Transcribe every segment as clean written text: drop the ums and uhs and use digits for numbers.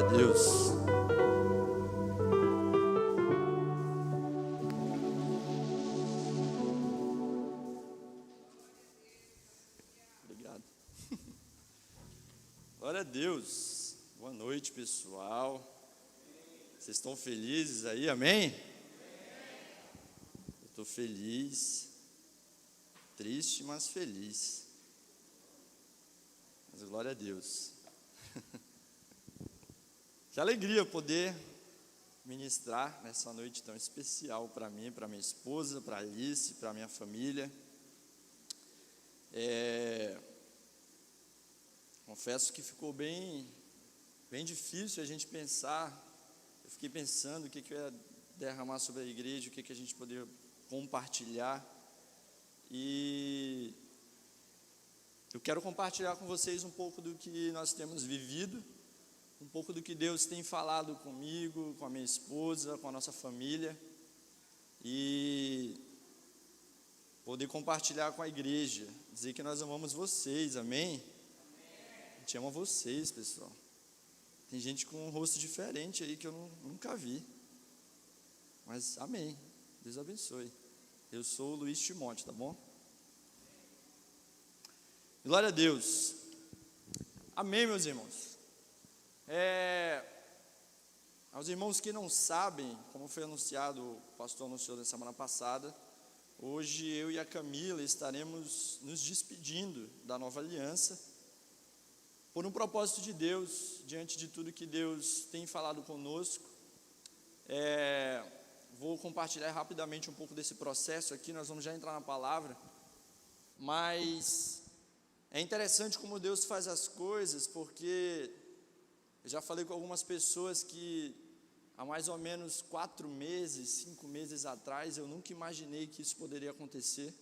Glória a Deus. Obrigado. Glória a Deus. Boa noite, pessoal. Vocês estão felizes aí, amém? Eu estou feliz, triste, mas feliz. Mas glória a Deus. Que alegria poder ministrar nessa noite tão especial para mim, para minha esposa, para Alice, para minha família. Confesso que ficou bem difícil a gente pensar. Eu fiquei pensando o que eu ia derramar sobre a igreja, o que a gente poderia compartilhar. E eu quero compartilhar com vocês um pouco do que nós temos vivido, um pouco do que Deus tem falado comigo, com a minha esposa, com a nossa família, e poder compartilhar com a igreja, dizer que nós amamos vocês, amém? A gente ama vocês, pessoal. Tem gente com um rosto diferente aí que eu nunca vi, mas amém, Deus abençoe. Eu sou o Luiz Timóteo, tá bom? Glória a Deus, amém, meus irmãos. Aos irmãos que não sabem, como foi anunciado, o pastor anunciou na semana passada, hoje eu e a Camila estaremos nos despedindo da nova aliança, por um propósito de Deus, diante de tudo que Deus tem falado conosco. Vou compartilhar rapidamente um pouco desse processo aqui, nós vamos já entrar na palavra, mas é interessante como Deus faz as coisas, porque eu já falei com algumas pessoas que há mais ou menos 4 meses, 5 meses atrás, eu nunca imaginei que isso poderia acontecer,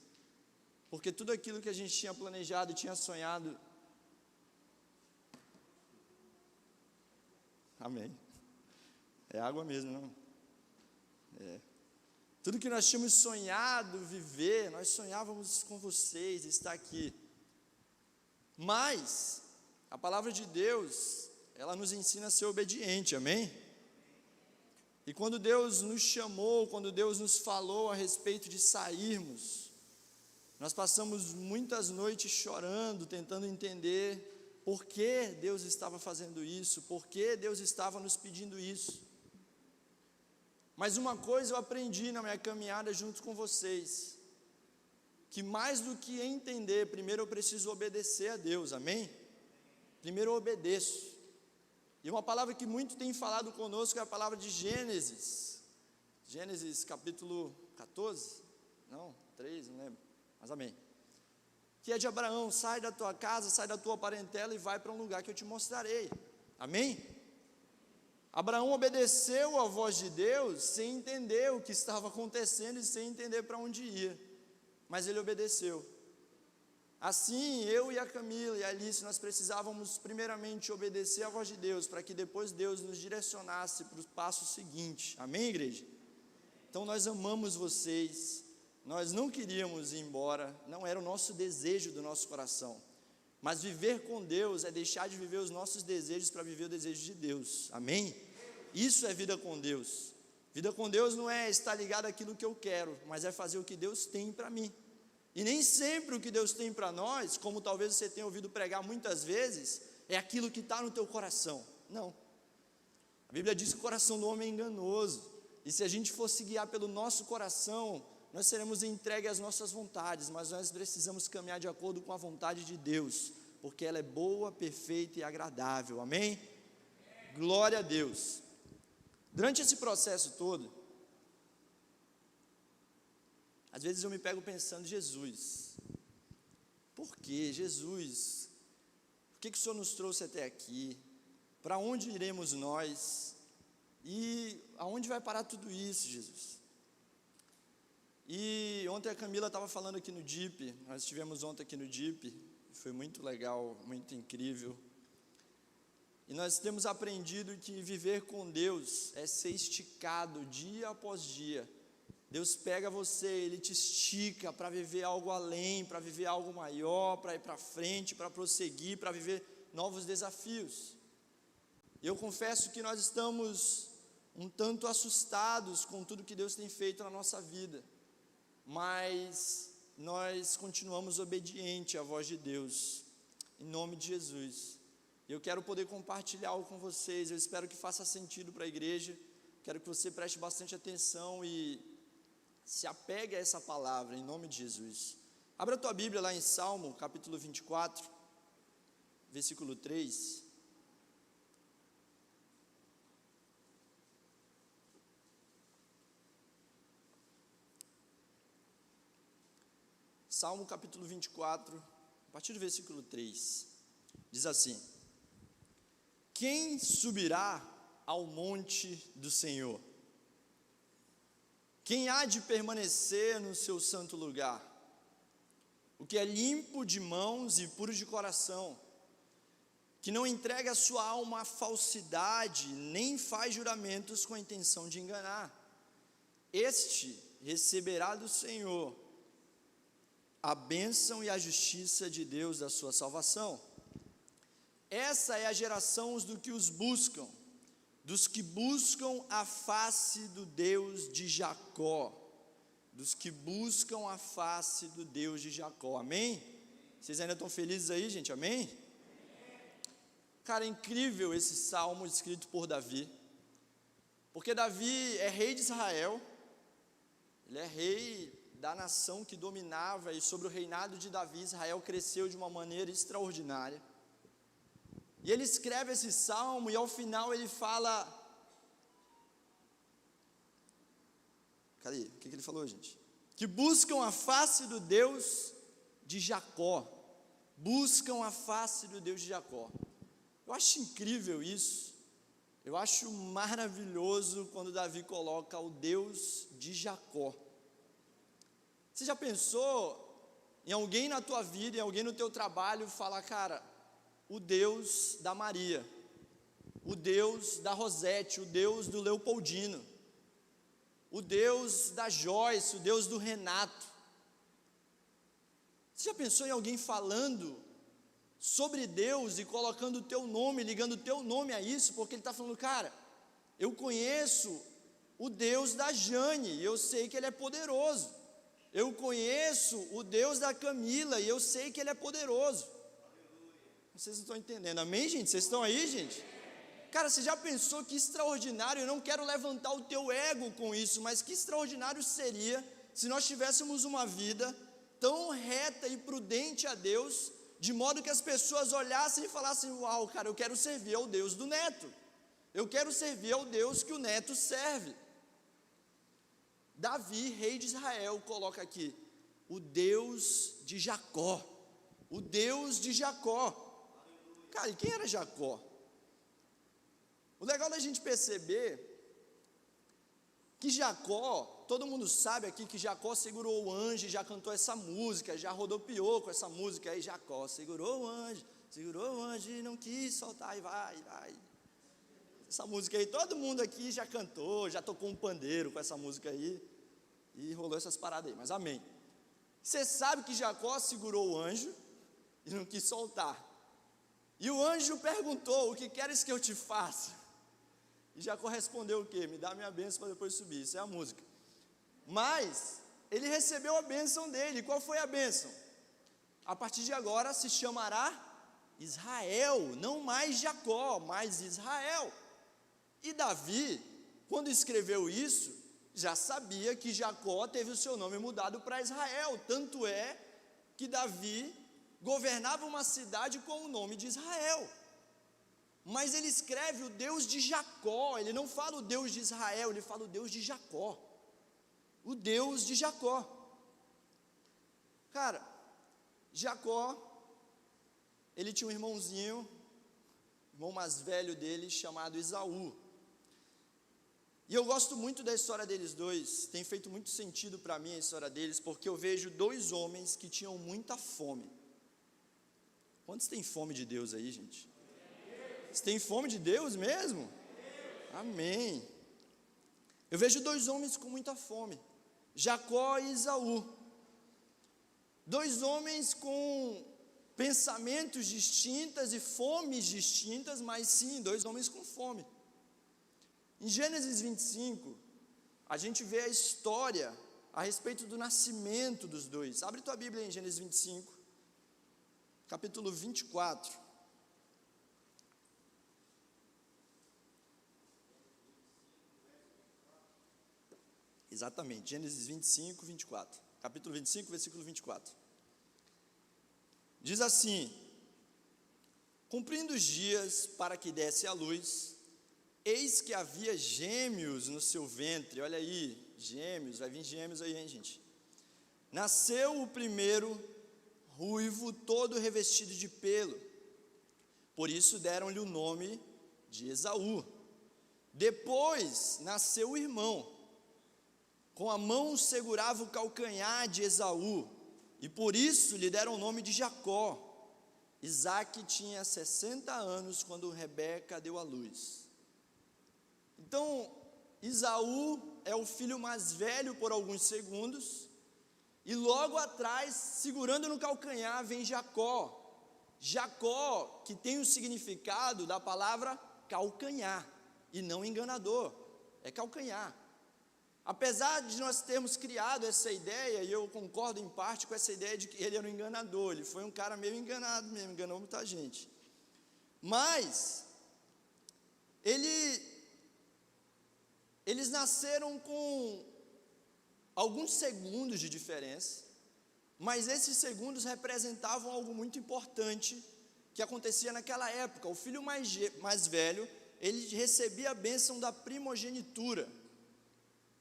porque tudo aquilo que a gente tinha planejado e tinha sonhado, amém, é água mesmo, não? Tudo que nós tínhamos sonhado viver, nós sonhávamos com vocês, estar aqui, mas a palavra de Deus, ela nos ensina a ser obediente, amém? E quando Deus nos chamou, quando Deus nos falou a respeito de sairmos, nós passamos muitas noites chorando, tentando entender por que Deus estava fazendo isso, por que Deus estava nos pedindo isso. Mas uma coisa eu aprendi na minha caminhada junto com vocês, que mais do que entender, primeiro eu preciso obedecer a Deus, amém? Primeiro eu obedeço. E uma palavra que muito tem falado conosco é a palavra de Gênesis capítulo 14, não, 3, não lembro, mas amém, que é de Abraão: sai da tua casa, sai da tua parentela e vai para um lugar que eu te mostrarei, amém? Abraão obedeceu a voz de Deus sem entender o que estava acontecendo e sem entender para onde ia, mas ele obedeceu. Assim, eu e a Camila e a Alice, nós precisávamos primeiramente obedecer a voz de Deus, para que depois Deus nos direcionasse para o passo seguinte, amém, igreja? Então nós amamos vocês, nós não queríamos ir embora, não era o nosso desejo do nosso coração, mas viver com Deus é deixar de viver os nossos desejos para viver o desejo de Deus, amém? Isso é vida com Deus. Vida com Deus não é estar ligado àquilo que eu quero, mas é fazer o que Deus tem para mim. E nem sempre o que Deus tem para nós, como talvez você tenha ouvido pregar muitas vezes, é aquilo que está no teu coração. Não. A Bíblia diz que o coração do homem é enganoso, e se a gente fosse guiar pelo nosso coração, nós seremos entregues às nossas vontades, mas nós precisamos caminhar de acordo com a vontade de Deus, porque ela é boa, perfeita e agradável, amém? Glória a Deus. Durante esse processo todo, às vezes eu me pego pensando: Jesus, por que Jesus? Por que o Senhor nos trouxe até aqui? Para onde iremos nós? E aonde vai parar tudo isso, Jesus? E ontem a Camila estava falando aqui no DIP, nós estivemos ontem aqui no DIP, foi muito legal, muito incrível. E nós temos aprendido que viver com Deus é ser esticado dia após dia. Deus pega você, Ele te estica para viver algo além, para viver algo maior, para ir para frente, para prosseguir, para viver novos desafios. Eu confesso que nós estamos um tanto assustados com tudo que Deus tem feito na nossa vida, mas nós continuamos obedientes à voz de Deus, em nome de Jesus. Eu quero poder compartilhar algo com vocês, eu espero que faça sentido para a igreja, quero que você preste bastante atenção e se apegue a essa palavra, em nome de Jesus. Abra a tua Bíblia lá em Salmo, capítulo 24, versículo 3. Salmo capítulo 24, a partir do versículo 3, diz assim: quem subirá ao monte do Senhor? Quem há de permanecer no seu santo lugar? O que é limpo de mãos e puro de coração, que não entrega a sua alma à falsidade, nem faz juramentos com a intenção de enganar. Este receberá do Senhor a bênção e a justiça de Deus da sua salvação. Essa é a geração dos que buscam a face do Deus de Jacó, dos que buscam a face do Deus de Jacó, amém? Vocês ainda estão felizes aí, gente, amém? Cara, é incrível esse salmo escrito por Davi, porque Davi é rei de Israel, ele é rei da nação que dominava, e sobre o reinado de Davi, Israel cresceu de uma maneira extraordinária, e ele escreve esse salmo, e ao final ele fala, cadê? O que ele falou, gente? Que buscam a face do Deus de Jacó, buscam a face do Deus de Jacó. Eu acho incrível isso, eu acho maravilhoso quando Davi coloca o Deus de Jacó. Você já pensou em alguém na tua vida, em alguém no teu trabalho, falar, cara, o Deus da Maria, o Deus da Rosete, o Deus do Leopoldino, o Deus da Joyce, o Deus do Renato? Você já pensou em alguém falando sobre Deus e colocando o teu nome, ligando o teu nome a isso, porque ele está falando, cara, eu conheço o Deus da Jane, e eu sei que ele é poderoso. Eu conheço o Deus da Camila, e eu sei que ele é poderoso. Vocês não estão entendendo, amém, gente? Vocês estão aí, gente? Cara, você já pensou que extraordinário? Eu não quero levantar o teu ego com isso, mas que extraordinário seria se nós tivéssemos uma vida tão reta e prudente a Deus, de modo que as pessoas olhassem e falassem, uau, cara, eu quero servir ao Deus do neto, eu quero servir ao Deus que o neto serve. Davi, rei de Israel, coloca aqui, o Deus de Jacó, o Deus de Jacó. Cara, e quem era Jacó? O legal da gente perceber que Jacó, todo mundo sabe aqui que Jacó segurou o anjo e já cantou essa música, já rodopiou com essa música aí, Jacó segurou o anjo e não quis soltar, e vai. Essa música aí, todo mundo aqui já cantou, já tocou um pandeiro com essa música aí, e rolou essas paradas aí, mas amém. Você sabe que Jacó segurou o anjo e não quis soltar, e o anjo perguntou, o que queres que eu te faça? E Jacó respondeu o quê? Me dá minha bênção para depois subir, isso é a música. Mas, ele recebeu a bênção dele, qual foi a bênção? A partir de agora se chamará Israel, não mais Jacó, mas Israel. E Davi, quando escreveu isso, já sabia que Jacó teve o seu nome mudado para Israel, tanto é que Davi governava uma cidade com o nome de Israel, mas ele escreve o Deus de Jacó, ele não fala o Deus de Israel, ele fala o Deus de Jacó, o Deus de Jacó. Cara, Jacó, ele tinha um irmãozinho, irmão mais velho dele, chamado Esaú. E eu gosto muito da história deles dois, tem feito muito sentido para mim a história deles, porque eu vejo dois homens que tinham muita fome. Quantos têm fome de Deus aí, gente? Você tem fome de Deus mesmo? Amém. Eu vejo dois homens com muita fome, Jacó e Esaú. Dois homens com pensamentos distintas e fomes distintas, mas sim, dois homens com fome. Em Gênesis 25, a gente vê a história a respeito do nascimento dos dois. Abre tua Bíblia em Gênesis 25, capítulo 24. Exatamente, Gênesis 25, 24. Capítulo 25, versículo 24. Diz assim: cumprindo os dias para que desse a luz, eis que havia gêmeos no seu ventre. Olha aí, gêmeos, vai vir gêmeos aí, hein, gente? Nasceu o primeiro, ruivo, todo revestido de pelo. Por isso deram-lhe o nome de Esaú. Depois nasceu o irmão. Com a mão segurava o calcanhar de Esaú, e por isso lhe deram o nome de Jacó. Isaque tinha 60 anos quando Rebeca deu à luz. Então, Esaú é o filho mais velho por alguns segundos, e logo atrás, segurando no calcanhar, vem Jacó. Jacó, que tem o significado da palavra calcanhar, e não enganador, é calcanhar. Apesar de nós termos criado essa ideia, e eu concordo em parte com essa ideia de que ele era um enganador, ele foi um cara meio enganado mesmo, enganou muita gente. Mas, eles nasceram com alguns segundos de diferença, mas esses segundos representavam algo muito importante que acontecia naquela época. O filho mais velho, ele recebia a bênção da primogenitura.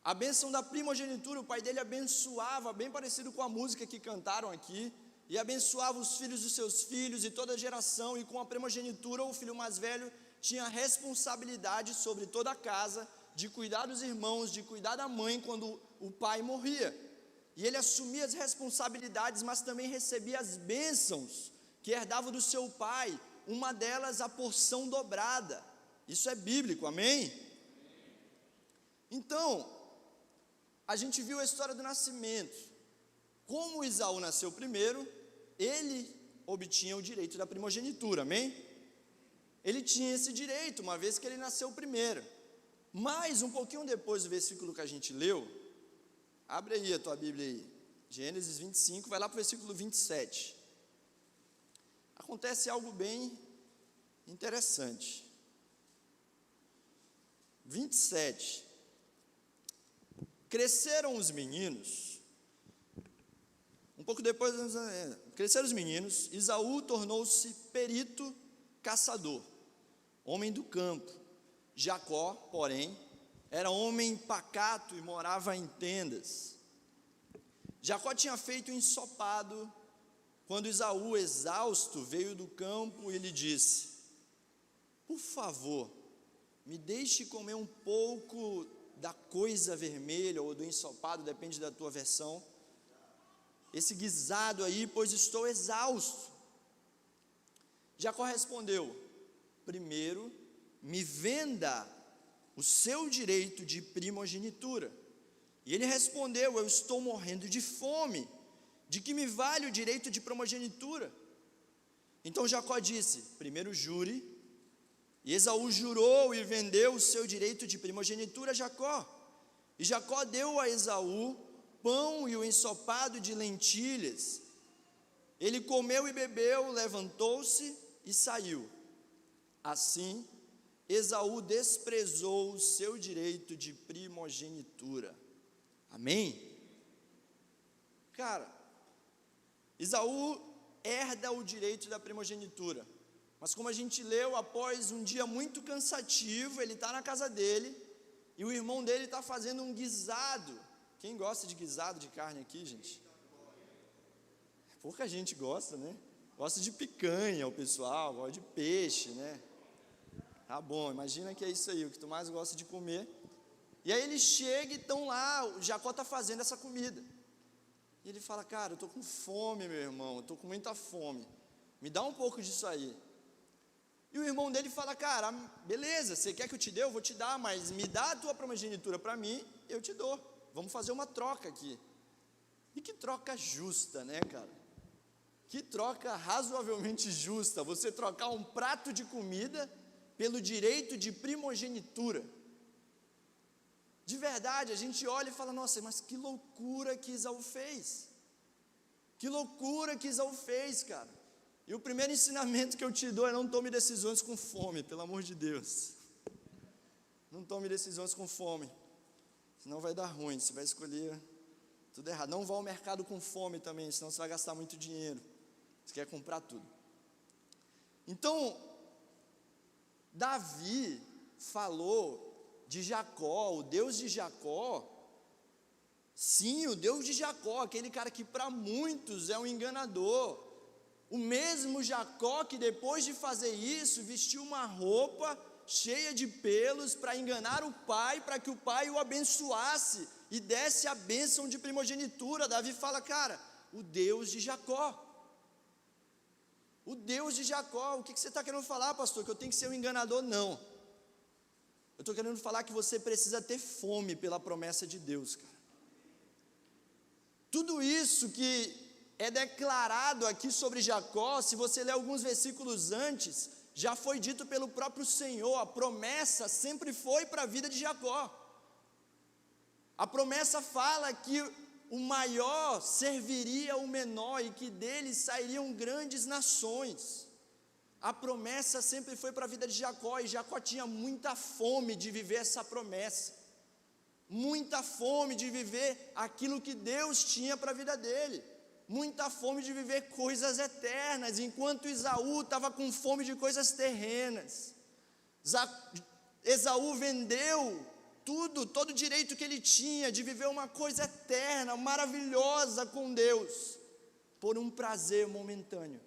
A bênção da primogenitura, o pai dele abençoava, bem parecido com a música que cantaram aqui, e abençoava os filhos dos seus filhos e toda a geração, e com a primogenitura, o filho mais velho tinha responsabilidade sobre toda a casa, de cuidar dos irmãos, de cuidar da mãe quando o pai morria. E ele assumia as responsabilidades, mas também recebia as bênçãos que herdava do seu pai, uma delas a porção dobrada. Isso é bíblico, amém? Então, a gente viu a história do nascimento. Como Esaú nasceu primeiro, ele obtinha o direito da primogenitura, amém? Ele tinha esse direito, uma vez que ele nasceu primeiro. Mas, um pouquinho depois do versículo que a gente leu, abre aí a tua Bíblia aí, Gênesis 25, vai lá para o versículo 27. Acontece algo bem interessante. 27. Cresceram os meninos, um pouco depois, cresceram os meninos, Esaú tornou-se perito caçador, homem do campo. Jacó, porém, era homem pacato e morava em tendas. Jacó tinha feito um ensopado, quando Esaú, exausto, veio do campo e lhe disse: por favor, me deixe comer um pouco da coisa vermelha, ou do ensopado, depende da tua versão, esse guisado aí, pois estou exausto. Jacó respondeu: primeiro, me venda o seu direito de primogenitura. E ele respondeu: eu estou morrendo de fome, de que me vale o direito de primogenitura? Então Jacó disse: primeiro jure. E Esaú jurou e vendeu o seu direito de primogenitura a Jacó. E Jacó deu a Esaú pão e o ensopado de lentilhas. Ele comeu e bebeu, levantou-se e saiu. Assim, Esaú desprezou o seu direito de primogenitura. Amém? Cara, Esaú herda o direito da primogenitura. Mas como a gente leu, após um dia muito cansativo, ele está na casa dele, e o irmão dele está fazendo um guisado. Quem gosta de guisado de carne aqui, gente? Pouca gente gosta, né? Gosta de picanha, o pessoal, gosta de peixe, né? Tá bom, imagina que é isso aí, o que tu mais gosta de comer. E aí ele chega e estão lá, o Jacó está fazendo essa comida. E ele fala: cara, eu estou com fome, meu irmão, eu estou com muita fome, me dá um pouco disso aí. E o irmão dele fala: cara, beleza, você quer que eu te dê? Eu vou te dar, mas me dá a tua primogenitura para mim, eu te dou. Vamos fazer uma troca aqui. E que troca justa, né, cara? Que troca razoavelmente justa, você trocar um prato de comida pelo direito de primogenitura. De verdade, a gente olha e fala, nossa, mas que loucura que Esaú fez. Que loucura que Esaú fez, cara. E o primeiro ensinamento que eu te dou é: não tome decisões com fome, pelo amor de Deus. Não tome decisões com fome, senão vai dar ruim, você vai escolher tudo errado. Não vá ao mercado com fome também, senão você vai gastar muito dinheiro. Você quer comprar tudo. Então, Davi falou de Jacó, o Deus de Jacó. Sim, o Deus de Jacó, aquele cara que para muitos é um enganador. O mesmo Jacó que depois de fazer isso, vestiu uma roupa cheia de pelos para enganar o pai, para que o pai o abençoasse e desse a bênção de primogenitura. Davi fala, cara, o Deus de Jacó. O Deus de Jacó. O que você está querendo falar, pastor? Que eu tenho que ser um enganador? Não. Eu estou querendo falar que você precisa ter fome pela promessa de Deus, cara. Tudo isso que é declarado aqui sobre Jacó, se você ler alguns versículos antes, já foi dito pelo próprio Senhor. A promessa sempre foi para a vida de Jacó. A promessa fala que o maior serviria o menor e que dele sairiam grandes nações. A promessa sempre foi para a vida de Jacó, e Jacó tinha muita fome de viver essa promessa, muita fome de viver aquilo que Deus tinha para a vida dele, muita fome de viver coisas eternas, enquanto Esaú estava com fome de coisas terrenas. Esaú vendeu tudo, todo o direito que ele tinha de viver uma coisa eterna, maravilhosa com Deus, por um prazer momentâneo.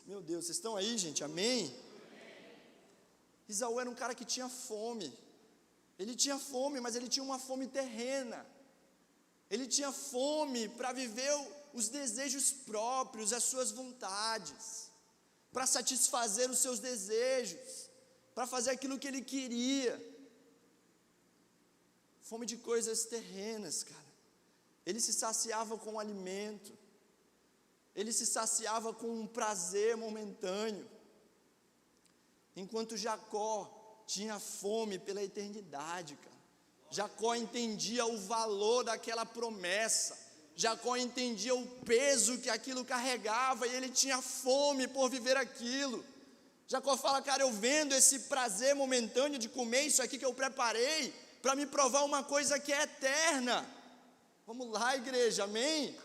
Meu Deus, vocês estão aí, gente? Amém? Esaú era um cara que tinha fome. Ele tinha fome, mas ele tinha uma fome terrena. Ele tinha fome para viver os desejos próprios, as suas vontades, para satisfazer os seus desejos, para fazer aquilo que ele queria. Fome de coisas terrenas, cara. Ele se saciava com o alimento, ele se saciava com um prazer momentâneo, enquanto Jacó tinha fome pela eternidade, cara. Jacó entendia o valor daquela promessa, Jacó entendia o peso que aquilo carregava, e ele tinha fome por viver aquilo. Jacó fala, cara, eu vendo esse prazer momentâneo de comer isso aqui que eu preparei, para me provar uma coisa que é eterna. Vamos lá, igreja, amém?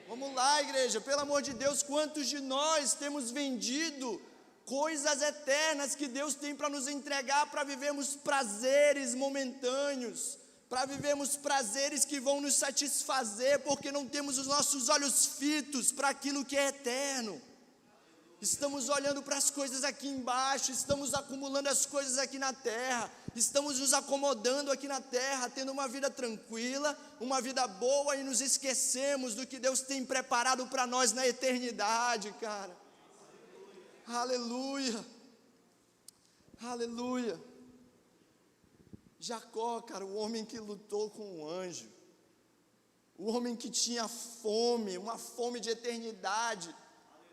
Vamos lá, igreja, pelo amor de Deus, quantos de nós temos vendido coisas eternas que Deus tem para nos entregar, para vivermos prazeres momentâneos, para vivermos prazeres que vão nos satisfazer, porque não temos os nossos olhos fitos para aquilo que é eterno. Estamos olhando para as coisas aqui embaixo, estamos acumulando as coisas aqui na terra, estamos nos acomodando aqui na terra, tendo uma vida tranquila, uma vida boa, e nos esquecemos do que Deus tem preparado para nós na eternidade, cara. Aleluia, aleluia. Jacó, cara, o homem que lutou com o anjo, o homem que tinha fome, uma fome de eternidade,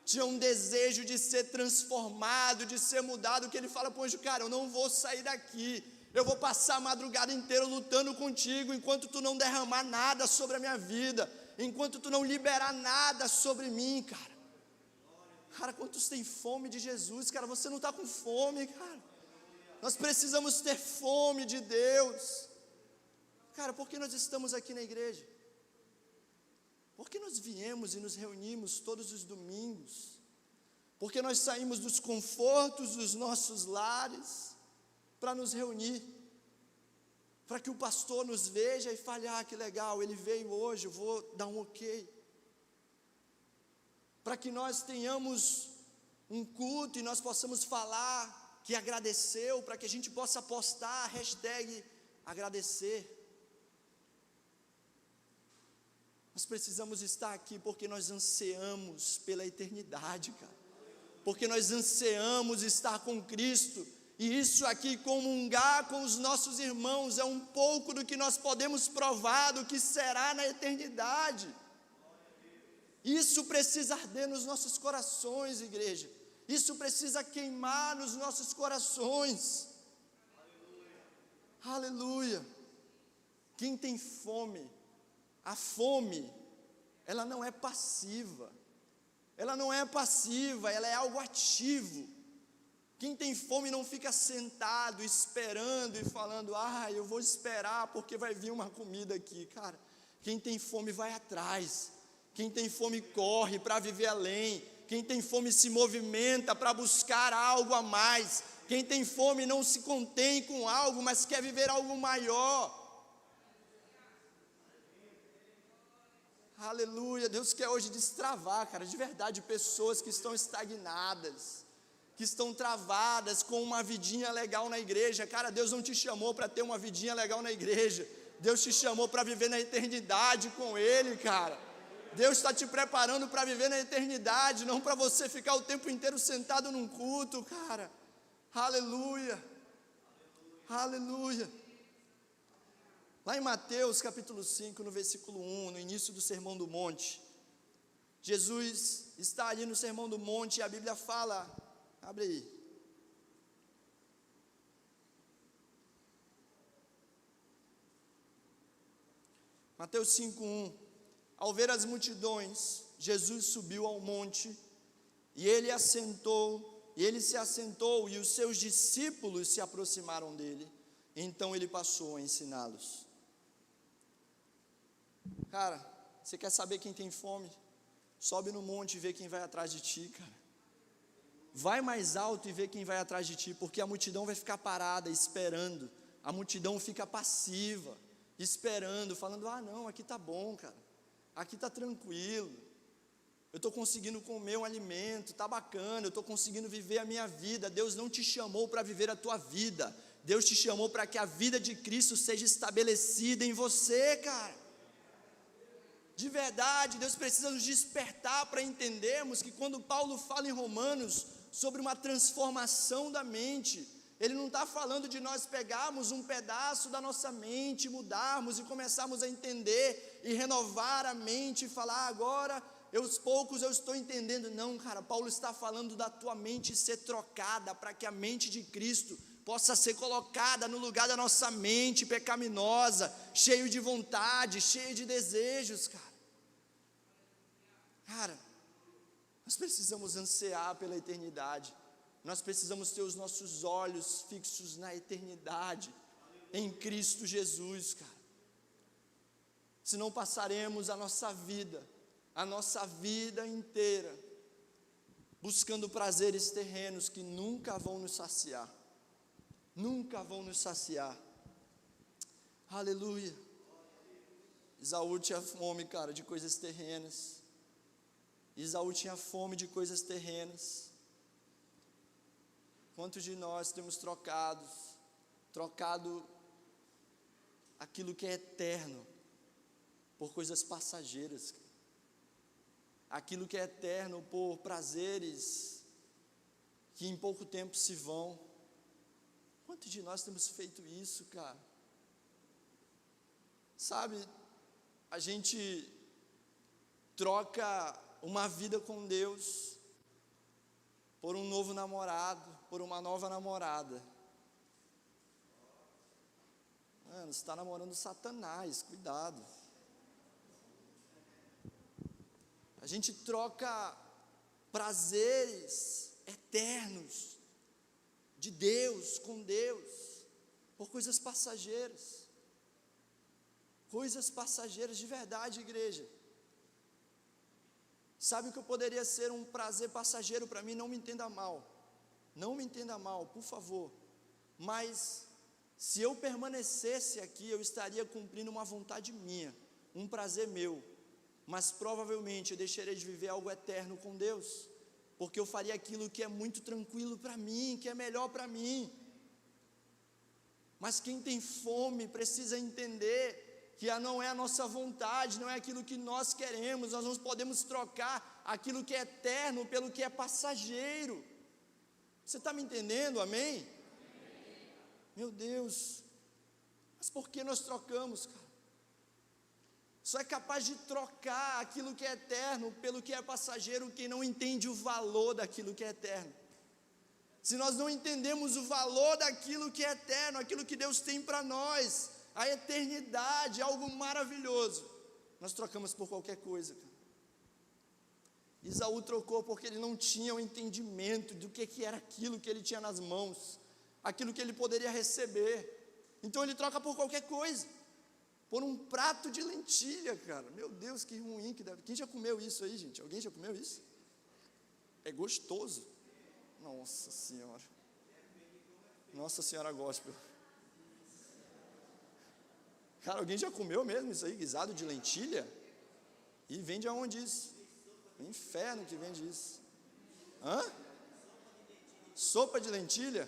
tinha um desejo de ser transformado, de ser mudado, que ele fala para o anjo, cara, eu não vou sair daqui, eu vou passar a madrugada inteira lutando contigo, enquanto tu não derramar nada sobre a minha vida, enquanto tu não liberar nada sobre mim, cara. Cara, quantos têm fome de Jesus, cara? Você não está com fome, cara. Nós precisamos ter fome de Deus. Cara, por que nós estamos aqui na igreja? Por que nós viemos e nos reunimos todos os domingos? Porque nós saímos dos confortos dos nossos lares para nos reunir, para que o pastor nos veja e fale, que legal, ele veio hoje, eu vou dar um ok. Para que nós tenhamos um culto e nós possamos falar que agradeceu, para que a gente possa postar a hashtag agradecer. Nós precisamos estar aqui porque nós ansiamos pela eternidade, cara. Porque nós ansiamos estar com Cristo. E isso aqui, comungar com os nossos irmãos, é um pouco do que nós podemos provar do que será na eternidade. Isso precisa arder nos nossos corações, igreja. Isso precisa queimar nos nossos corações. Aleluia. Quem tem fome, a fome, ela não é passiva. Ela não é passiva, ela é algo ativo. Quem tem fome não fica sentado, esperando e falando, eu vou esperar porque vai vir uma comida aqui. Cara, quem tem fome vai atrás. Quem tem fome corre para viver além. Quem tem fome se movimenta para buscar algo a mais. Quem tem fome não se contém com algo, mas quer viver algo maior. Aleluia, Deus quer hoje destravar, cara, de verdade, pessoas que estão estagnadas, que estão travadas com uma vidinha legal na igreja. Cara, Deus não te chamou para ter uma vidinha legal na igreja, Deus te chamou para viver na eternidade com Ele, cara. Deus está te preparando para viver na eternidade, não para você ficar o tempo inteiro sentado num culto, cara. Aleluia, aleluia. Lá em Mateus capítulo 5, no versículo 1, no início do Sermão do Monte, Jesus está ali no Sermão do Monte e a Bíblia fala, abre aí. Mateus 5, 1. Ao ver as multidões, Jesus subiu ao monte e ele se assentou e os seus discípulos se aproximaram dele. Então ele passou a ensiná-los. Cara, você quer saber quem tem fome? Sobe no monte e vê quem vai atrás de ti, cara. Vai mais alto e vê quem vai atrás de ti, porque a multidão vai ficar parada, esperando. A multidão fica passiva, esperando, falando, não, aqui tá bom, cara. Aqui tá tranquilo. Eu estou conseguindo comer um alimento, tá bacana, eu estou conseguindo viver a minha vida. Deus não te chamou para viver a tua vida. Deus te chamou para que a vida de Cristo seja estabelecida em você, cara. De verdade, Deus precisa nos despertar para entendermos que quando Paulo fala em Romanos sobre uma transformação da mente, ele não está falando de nós pegarmos um pedaço da nossa mente, mudarmos e começarmos a entender e renovar a mente e falar, agora, aos poucos eu estou entendendo. Não, cara, Paulo está falando da tua mente ser trocada para que a mente de Cristo possa ser colocada no lugar da nossa mente pecaminosa, cheio de vontade, cheio de desejos, cara. Cara, nós precisamos ansiar pela eternidade, nós precisamos ter os nossos olhos fixos na eternidade, em Cristo Jesus, cara. Senão passaremos a nossa vida inteira, buscando prazeres terrenos que nunca vão nos saciar. Nunca vão nos saciar. Aleluia. Esaú tinha fome, cara, de coisas terrenas. Esaú tinha fome de coisas terrenas. Quantos de nós temos trocado aquilo que é eterno por coisas passageiras? Aquilo que é eterno por prazeres que em pouco tempo se vão. Quantos de nós temos feito isso, cara? Sabe, a gente troca uma vida com Deus por um novo namorado, por uma nova namorada. Mano, você está namorando Satanás, cuidado. A gente troca prazeres eternos de Deus, com Deus, por coisas passageiras. Coisas passageiras de verdade, igreja. Sabe o que poderia ser um prazer passageiro para mim? Não me entenda mal, por favor. Mas se eu permanecesse aqui, eu estaria cumprindo uma vontade minha, um prazer meu. Mas provavelmente eu deixaria de viver algo eterno com Deus, porque eu faria aquilo que é muito tranquilo para mim, que é melhor para mim. Mas quem tem fome precisa entender que não é a nossa vontade, não é aquilo que nós queremos. Nós não podemos trocar aquilo que é eterno pelo que é passageiro. Você está me entendendo, amém? Meu Deus, mas por que nós trocamos, cara? Só é capaz de trocar aquilo que é eterno pelo que é passageiro quem não entende o valor daquilo que é eterno. Se nós não entendemos o valor daquilo que é eterno, aquilo que Deus tem para nós, a eternidade, algo maravilhoso, nós trocamos por qualquer coisa, cara. Esaú trocou porque ele não tinha o entendimento do que era aquilo que ele tinha nas mãos, aquilo que ele poderia receber. Então ele troca por qualquer coisa, por um prato de lentilha, cara. Meu Deus, que ruim que deve. Quem já comeu isso aí, gente? Alguém já comeu isso? É gostoso. Nossa Senhora. Nossa Senhora Gospel. Cara, alguém já comeu mesmo isso aí, guisado de lentilha? E vende aonde isso? O inferno que vende isso. Hã? Sopa de lentilha?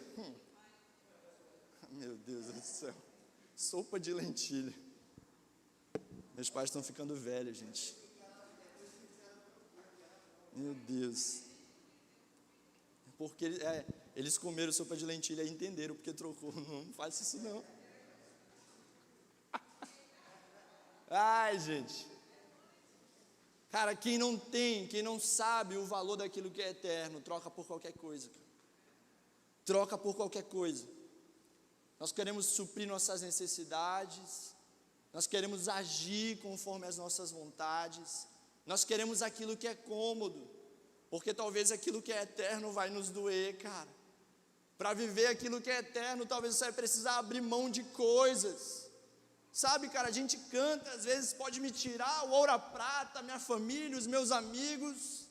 Meu Deus do céu. Sopa de lentilha. Meus pais estão ficando velhos, gente. Meu Deus. Porque eles comeram sopa de lentilha e entenderam porque trocou. Não faz isso não. Ai, gente. Cara, quem não sabe o valor daquilo que é eterno, troca por qualquer coisa. Troca por qualquer coisa. Nós queremos suprir nossas necessidades, nós queremos agir conforme as nossas vontades, nós queremos aquilo que é cômodo, porque talvez aquilo que é eterno vai nos doer, cara. Para viver aquilo que é eterno, talvez você vai precisar abrir mão de coisas. Sabe, cara, a gente canta, às vezes pode me tirar o ouro, a prata, minha família, os meus amigos,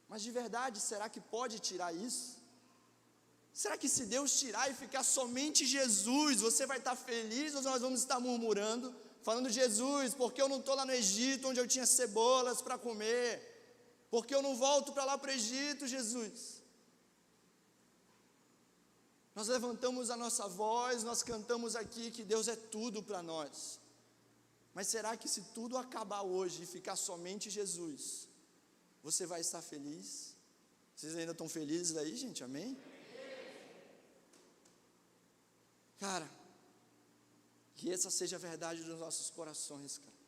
mas de verdade, será que pode tirar isso? Será que se Deus tirar e ficar somente Jesus, você vai estar feliz ou nós vamos estar murmurando, falando: Jesus, porque eu não estou lá no Egito, onde eu tinha cebolas para comer? Porque eu não volto para lá para o Egito, Jesus? Nós levantamos a nossa voz, nós cantamos aqui que Deus é tudo para nós. Mas será que se tudo acabar hoje e ficar somente Jesus, você vai estar feliz? Vocês ainda estão felizes aí, gente? Amém? Cara, que essa seja a verdade dos nossos corações, cara.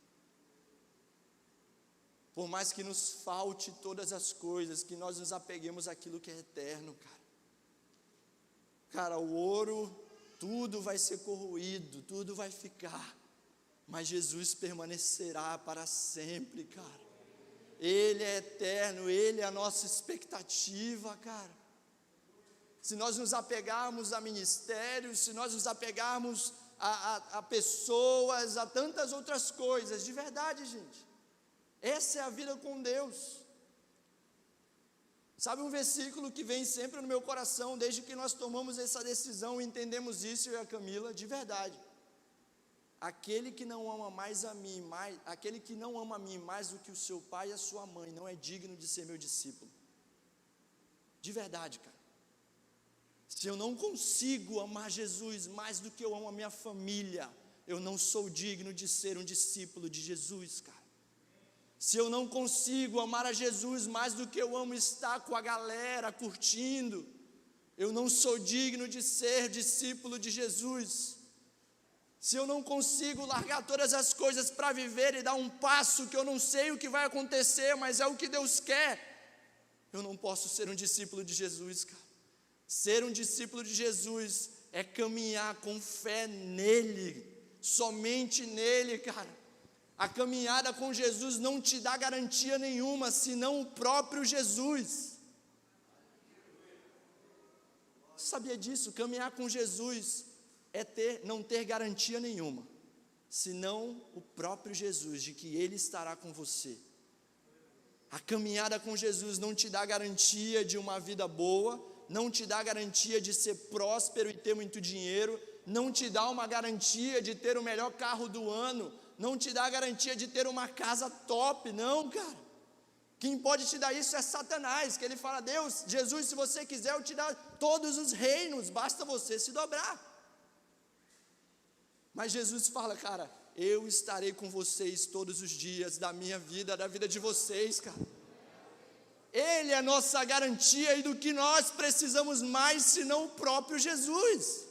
Por mais que nos falte todas as coisas, que nós nos apeguemos àquilo que é eterno, cara. Cara, o ouro, tudo vai ser corroído, tudo vai ficar, mas Jesus permanecerá para sempre, cara. Ele é eterno, Ele é a nossa expectativa, cara. Se nós nos apegarmos a ministérios, se nós nos apegarmos a pessoas, a tantas outras coisas, de verdade, gente, essa é a vida com Deus. Sabe um versículo que vem sempre no meu coração, desde que nós tomamos essa decisão e entendemos isso, eu e a Camila, de verdade: aquele que não ama aquele que não ama a mim mais do que o seu pai e a sua mãe, não é digno de ser meu discípulo. De verdade, cara. Se eu não consigo amar Jesus mais do que eu amo a minha família, eu não sou digno de ser um discípulo de Jesus, cara. Se eu não consigo amar a Jesus mais do que eu amo estar com a galera curtindo, eu não sou digno de ser discípulo de Jesus. Se eu não consigo largar todas as coisas para viver e dar um passo que eu não sei o que vai acontecer, mas é o que Deus quer, eu não posso ser um discípulo de Jesus, cara. Ser um discípulo de Jesus é caminhar com fé nele, somente nele, cara. A caminhada com Jesus não te dá garantia nenhuma, senão o próprio Jesus. Você sabia disso? Caminhar com Jesus é não ter garantia nenhuma, senão o próprio Jesus, de que Ele estará com você. A caminhada com Jesus não te dá garantia de uma vida boa, não te dá garantia de ser próspero e ter muito dinheiro, não te dá uma garantia de ter o melhor carro do ano, não te dá garantia de ter uma casa top, não, cara. Quem pode te dar isso é Satanás, que ele fala: Deus, Jesus, se você quiser eu te dar todos os reinos, basta você se dobrar. Mas Jesus fala: cara, eu estarei com vocês todos os dias da minha vida, da vida de vocês, cara. Ele é a nossa garantia, e do que nós precisamos mais, senão o próprio Jesus.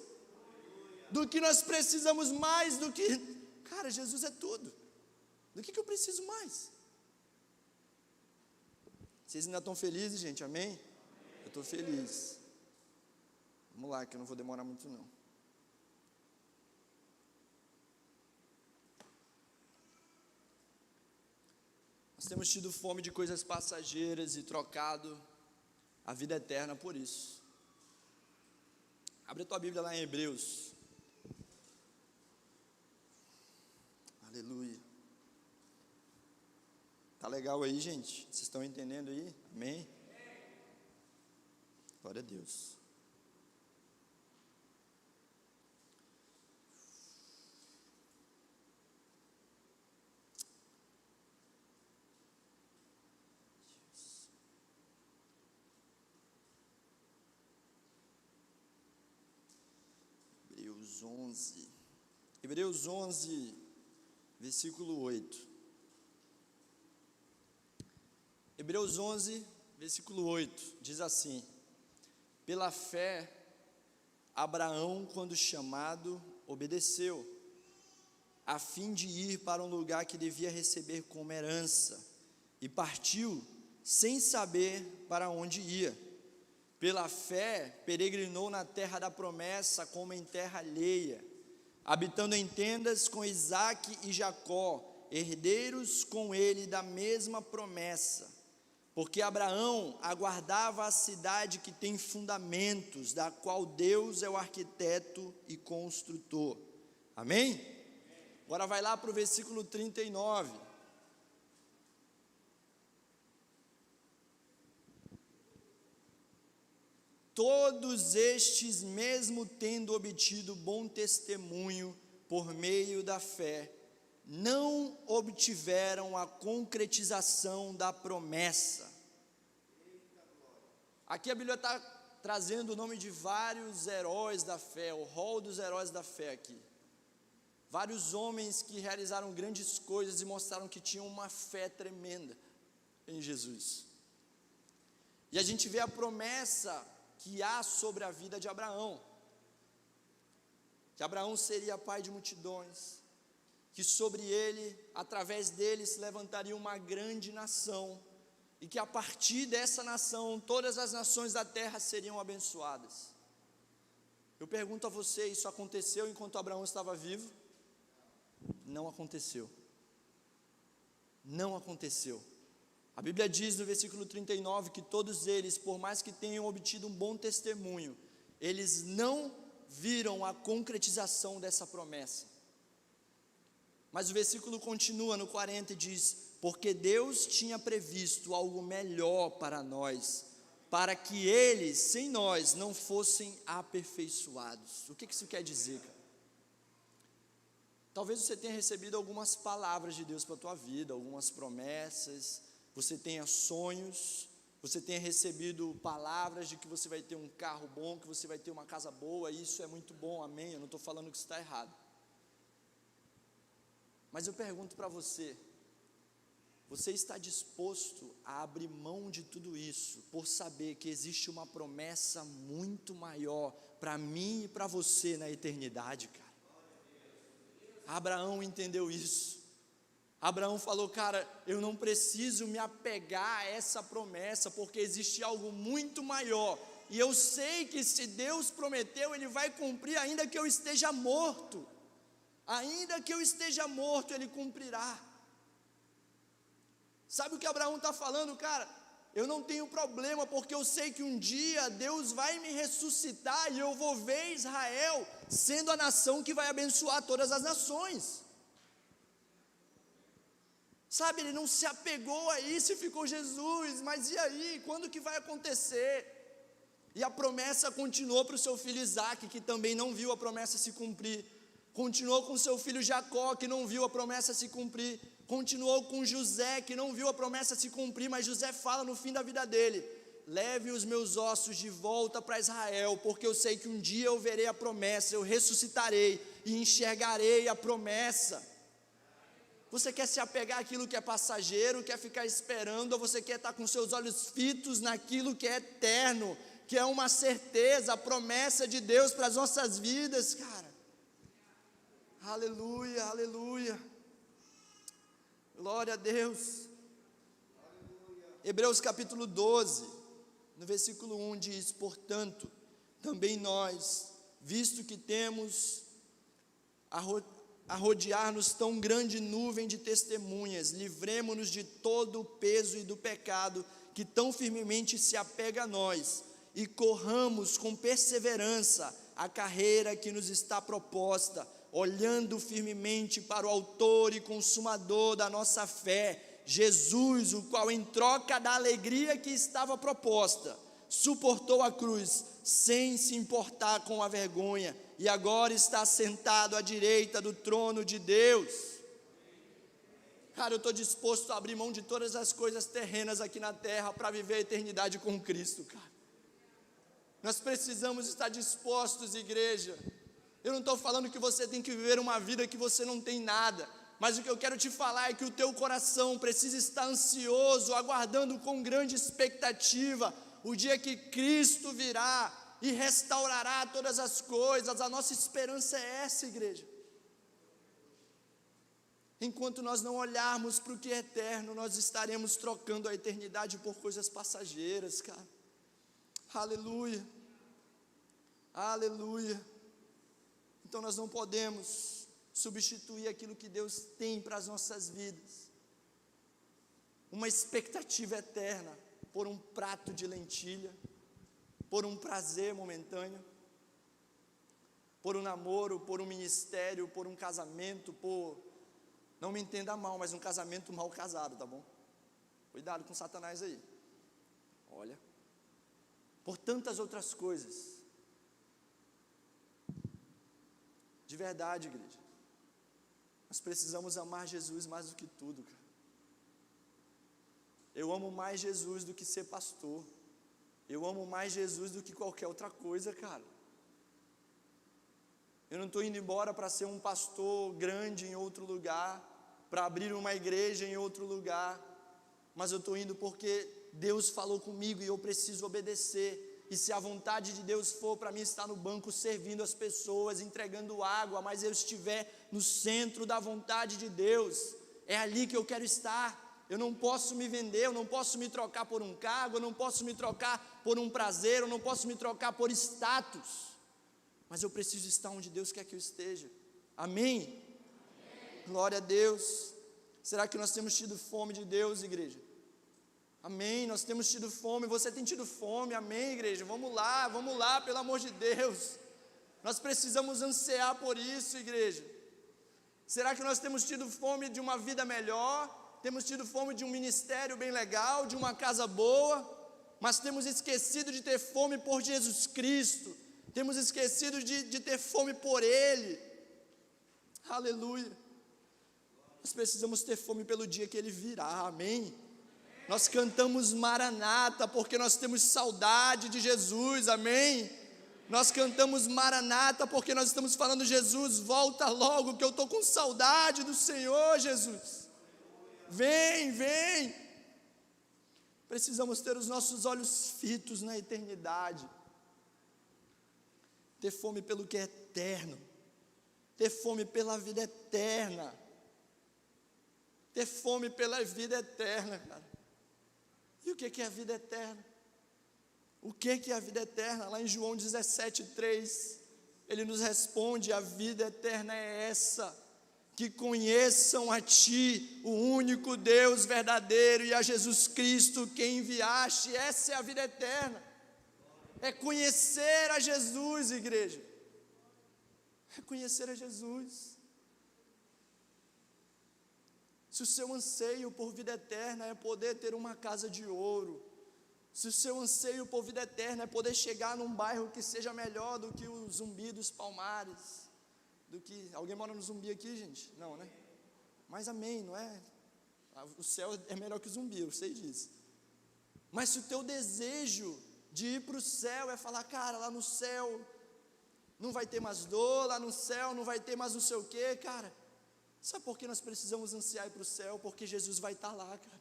Do que nós precisamos mais do que... Cara, Jesus é tudo. Do que eu preciso mais? Vocês ainda estão felizes, gente? Amém? Eu estou feliz. Vamos lá, que eu não vou demorar muito não. Nós temos tido fome de coisas passageiras e trocado a vida eterna por isso. Abre a tua Bíblia lá em Hebreus. Aleluia. Tá legal aí, gente? Vocês estão entendendo aí? Amém? Glória a Deus. Hebreus 11, versículo 8. Hebreus 11, versículo 8, diz assim: pela fé, Abraão, quando chamado, obedeceu, a fim de ir para um lugar que devia receber como herança, e partiu, sem saber para onde ia. Pela fé, peregrinou na terra da promessa, como em terra alheia, habitando em tendas com Isaque e Jacó, herdeiros com ele da mesma promessa, porque Abraão aguardava a cidade que tem fundamentos, da qual Deus é o arquiteto e construtor. Amém? Agora vai lá para o versículo 39. Todos estes, mesmo tendo obtido bom testemunho por meio da fé, não obtiveram a concretização da promessa. Aqui a Bíblia está trazendo o nome de vários heróis da fé, o rol dos heróis da fé aqui. Vários homens que realizaram grandes coisas e mostraram que tinham uma fé tremenda em Jesus. E a gente vê a promessa que há sobre a vida de Abraão, que Abraão seria pai de multidões, que sobre ele, através dele, se levantaria uma grande nação, e que a partir dessa nação, todas as nações da terra seriam abençoadas. Eu pergunto a você, isso aconteceu enquanto Abraão estava vivo? Não aconteceu. Não aconteceu. A Bíblia diz no versículo 39 que todos eles, por mais que tenham obtido um bom testemunho, eles não viram a concretização dessa promessa. Mas o versículo continua no 40 e diz: porque Deus tinha previsto algo melhor para nós, para que eles, sem nós, não fossem aperfeiçoados. O que isso quer dizer, cara? Talvez você tenha recebido algumas palavras de Deus para a tua vida, algumas promessas. Você tenha sonhos, você tenha recebido palavras de que você vai ter um carro bom, que você vai ter uma casa boa. Isso é muito bom, amém? Eu não estou falando que isso está errado. Mas eu pergunto para você, você está disposto a abrir mão de tudo isso, por saber que existe uma promessa muito maior para mim e para você na eternidade, cara? Abraão entendeu isso. Abraão falou, cara, eu não preciso me apegar a essa promessa, porque existe algo muito maior, e eu sei que se Deus prometeu, Ele vai cumprir, ainda que eu esteja morto, Ele cumprirá. Sabe o que Abraão está falando, cara? Eu não tenho problema, porque eu sei que um dia Deus vai me ressuscitar, e eu vou ver Israel sendo a nação que vai abençoar todas as nações. Sabe, ele não se apegou a isso e ficou, Jesus, mas e aí, quando que vai acontecer? E a promessa continuou para o seu filho Isaque, que também não viu a promessa se cumprir. Continuou com o seu filho Jacó, que não viu a promessa se cumprir. Continuou com José, que não viu a promessa se cumprir, mas José fala no fim da vida dele: leve os meus ossos de volta para Israel, porque eu sei que um dia eu verei a promessa, eu ressuscitarei e enxergarei a promessa. Você quer se apegar àquilo que é passageiro, quer ficar esperando, ou você quer estar com seus olhos fitos naquilo que é eterno, que é uma certeza, a promessa de Deus para as nossas vidas, cara? Aleluia, aleluia. Glória a Deus. Hebreus capítulo 12, no versículo 1 diz: portanto, também nós, visto que temos a rodear-nos tão grande nuvem de testemunhas, livremo-nos de todo o peso e do pecado que tão firmemente se apega a nós, e corramos com perseverança a carreira que nos está proposta, olhando firmemente para o autor e consumador da nossa fé, Jesus, o qual, em troca da alegria que estava proposta, suportou a cruz, sem se importar com a vergonha, e agora está sentado à direita do trono de Deus. Cara, eu estou disposto a abrir mão de todas as coisas terrenas aqui na terra, para viver a eternidade com Cristo, cara. Nós precisamos estar dispostos, igreja. Eu não estou falando que você tem que viver uma vida que você não tem nada, mas o que eu quero te falar é que o teu coração precisa estar ansioso, aguardando com grande expectativa o dia que Cristo virá e restaurará todas as coisas. A nossa esperança é essa, igreja. Enquanto nós não olharmos para o que é eterno, nós estaremos trocando a eternidade por coisas passageiras, cara. Aleluia, aleluia. Então nós não podemos substituir aquilo que Deus tem para as nossas vidas, uma expectativa eterna, por um prato de lentilha, por um prazer momentâneo, por um namoro, por um ministério, por um casamento, não me entenda mal, mas um casamento mal casado, tá bom? Cuidado com Satanás aí, olha, por tantas outras coisas. De verdade, igreja, nós precisamos amar Jesus mais do que tudo, cara. Eu amo mais Jesus do que ser pastor. Eu amo mais Jesus do que qualquer outra coisa, cara. Eu não estou indo embora para ser um pastor grande em outro lugar, para abrir uma igreja em outro lugar, mas eu estou indo porque Deus falou comigo e eu preciso obedecer. E se a vontade de Deus for para mim estar no banco servindo as pessoas, entregando água, mas eu estiver no centro da vontade de Deus, é ali que eu quero estar. Eu não posso me vender, eu não posso me trocar por um cargo, eu não posso me trocar por um prazer, eu não posso me trocar por status, mas eu preciso estar onde Deus quer que eu esteja. Amém? Amém. Glória a Deus. Será que nós temos tido fome de Deus, igreja? Amém, nós temos tido fome. Você tem tido fome? Amém, igreja? Vamos lá, pelo amor de Deus. Nós precisamos ansiar por isso, igreja. Será que nós temos tido fome de uma vida melhor? Temos tido fome de um ministério bem legal, de uma casa boa, mas temos esquecido de ter fome por Jesus Cristo, temos esquecido de ter fome por Ele. Aleluia. Nós precisamos ter fome pelo dia que Ele virá, amém? Nós cantamos Maranata porque nós temos saudade de Jesus, amém? Nós cantamos Maranata porque nós estamos falando: Jesus, volta logo, que eu estou com saudade do Senhor, Jesus. Vem, vem. Precisamos ter os nossos olhos fitos na eternidade, ter fome pelo que é eterno, ter fome pela vida eterna, ter fome pela vida eterna, cara. E o que é a vida eterna? O que é a vida eterna? Lá em João 17:3, ele nos responde: a vida eterna é essa, que conheçam a Ti, o único Deus verdadeiro, e a Jesus Cristo, quem enviaste. Essa é a vida eterna, é conhecer a Jesus, igreja, é conhecer a Jesus. Se o seu anseio por vida eterna é poder ter uma casa de ouro, se o seu anseio por vida eterna é poder chegar num bairro que seja melhor do que o Zumbi dos Palmares, alguém mora no Zumbi aqui, gente? Não, né? Mas amém, não é? O céu é melhor que o Zumbi, eu sei disso. Mas se o teu desejo de ir para o céu é falar: cara, lá no céu não vai ter mais dor, lá no céu não vai ter mais não sei o quê, cara, sabe por que nós precisamos ansiar ir para o céu? Porque Jesus vai estar lá, cara.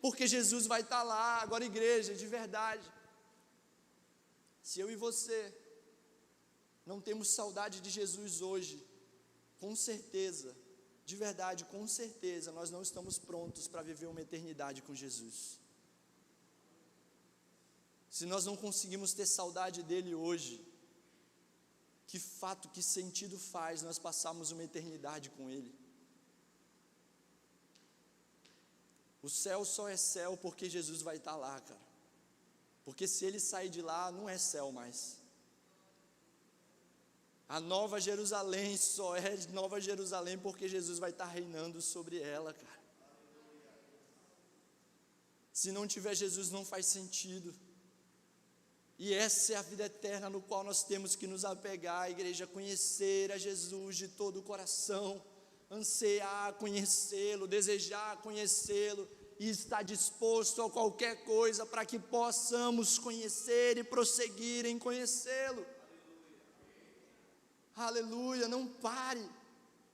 Porque Jesus vai estar lá. Agora, igreja, de verdade, se eu e você não temos saudade de Jesus hoje, com certeza de verdade, com certeza, nós não estamos prontos para viver uma eternidade com Jesus. Se nós não conseguimos ter saudade dele hoje, que fato, que sentido faz nós passarmos uma eternidade com ele? O céu só é céu porque Jesus vai estar lá, cara. Porque se ele sair de lá, não é céu mais. A Nova Jerusalém só é Nova Jerusalém porque Jesus vai estar reinando sobre ela, cara. Se não tiver Jesus, não faz sentido. E essa é a vida eterna no qual nós temos que nos apegar, igreja, conhecer a Jesus de todo o coração, ansiar conhecê-lo, desejar conhecê-lo, e estar disposto a qualquer coisa para que possamos conhecer e prosseguir em conhecê-lo. Aleluia, não pare,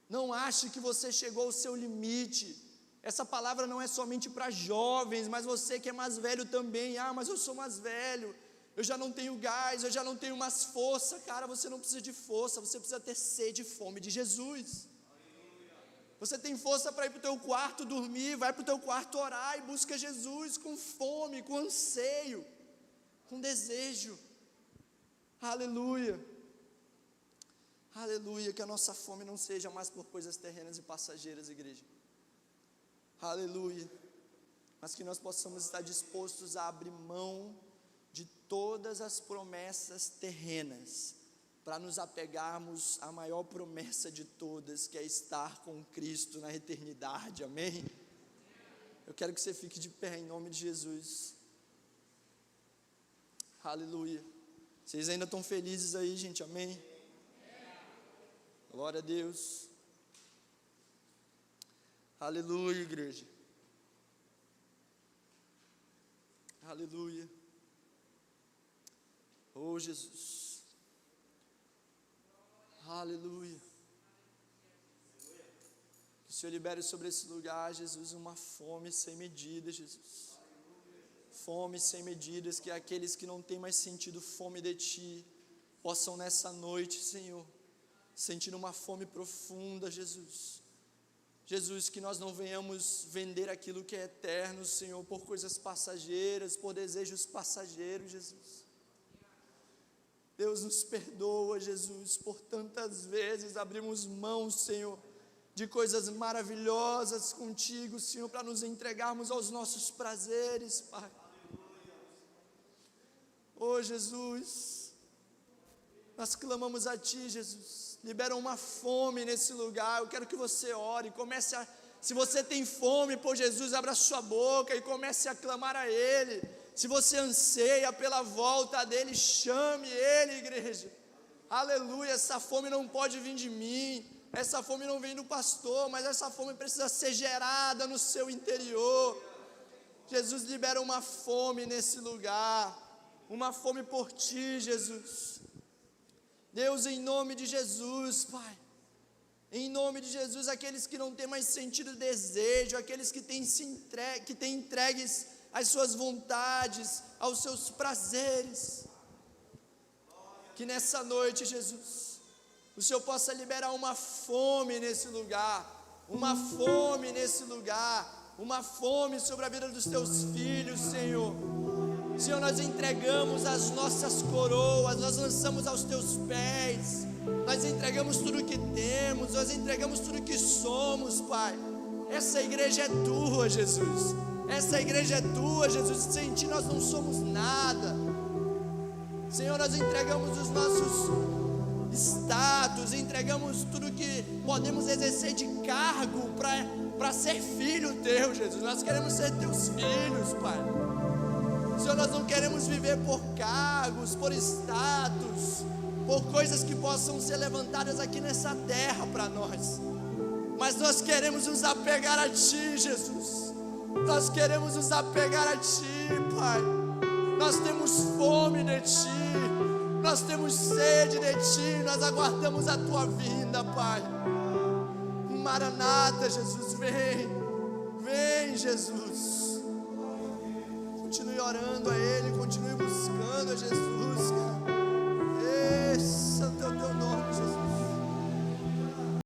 não ache que você chegou ao seu limite. Essa palavra não é somente para jovens, mas você que é mais velho também. Mas eu sou mais velho, eu já não tenho gás, eu já não tenho mais força. Cara, você não precisa de força, você precisa ter sede e fome de Jesus. Você tem força para ir para o teu quarto dormir, vai para o teu quarto orar e busca Jesus com fome, com anseio, com desejo. Aleluia. Aleluia, que a nossa fome não seja mais por coisas terrenas e passageiras, igreja. Aleluia. Mas que nós possamos estar dispostos a abrir mão de todas as promessas terrenas, para nos apegarmos à maior promessa de todas, que é estar com Cristo na eternidade, amém? Eu quero que você fique de pé em nome de Jesus. Aleluia. Vocês ainda estão felizes aí, gente, amém? Glória a Deus. Aleluia, igreja. Aleluia. Oh, Jesus. Aleluia. Que o Senhor libere sobre esse lugar, Jesus, uma fome sem medida, Jesus. Fome sem medidas, que aqueles que não têm mais sentido fome de Ti, possam nessa noite, Senhor, sentir uma fome profunda, Jesus. Jesus, que nós não venhamos vender aquilo que é eterno, Senhor, por coisas passageiras, por desejos passageiros, Jesus. Deus nos perdoa, Jesus, por tantas vezes abrimos mão, Senhor, de coisas maravilhosas contigo, Senhor, para nos entregarmos aos nossos prazeres, Pai. Oh, Jesus, nós clamamos a Ti, Jesus, libera uma fome nesse lugar. Eu quero que você ore, se você tem fome por Jesus, abra sua boca e comece a clamar a Ele. Se você anseia pela volta dEle, chame Ele, igreja. Aleluia, essa fome não pode vir de mim, essa fome não vem do pastor, mas essa fome precisa ser gerada no seu interior. Jesus, libera uma fome nesse lugar, uma fome por Ti, Jesus. Deus, em nome de Jesus, Pai, em nome de Jesus, aqueles que não têm mais sentido desejo, aqueles que têm entregues às suas vontades, aos seus prazeres, que nessa noite, Jesus, o Senhor possa liberar uma fome nesse lugar, uma fome nesse lugar, uma fome sobre a vida dos Teus filhos, Senhor. Senhor, nós entregamos as nossas coroas, nós lançamos aos Teus pés, nós entregamos tudo que temos, nós entregamos tudo que somos, Pai. Essa igreja é Tua, Jesus. Essa igreja é Tua, Jesus. Sem Ti nós não somos nada. Senhor, nós entregamos os nossos status, entregamos tudo que podemos exercer de cargo para ser filho Teu, Jesus. Nós queremos ser Teus filhos, Pai. Senhor, nós não queremos viver por cargos, por status, por coisas que possam ser levantadas aqui nessa terra para nós, mas nós queremos nos apegar a Ti, Jesus. Nós queremos nos apegar a Ti, Pai. Nós temos fome de Ti, nós temos sede de Ti, nós aguardamos a Tua vinda, Pai. Maranata, Jesus, vem, Jesus. Continue orando a Ele, continue buscando a Jesus,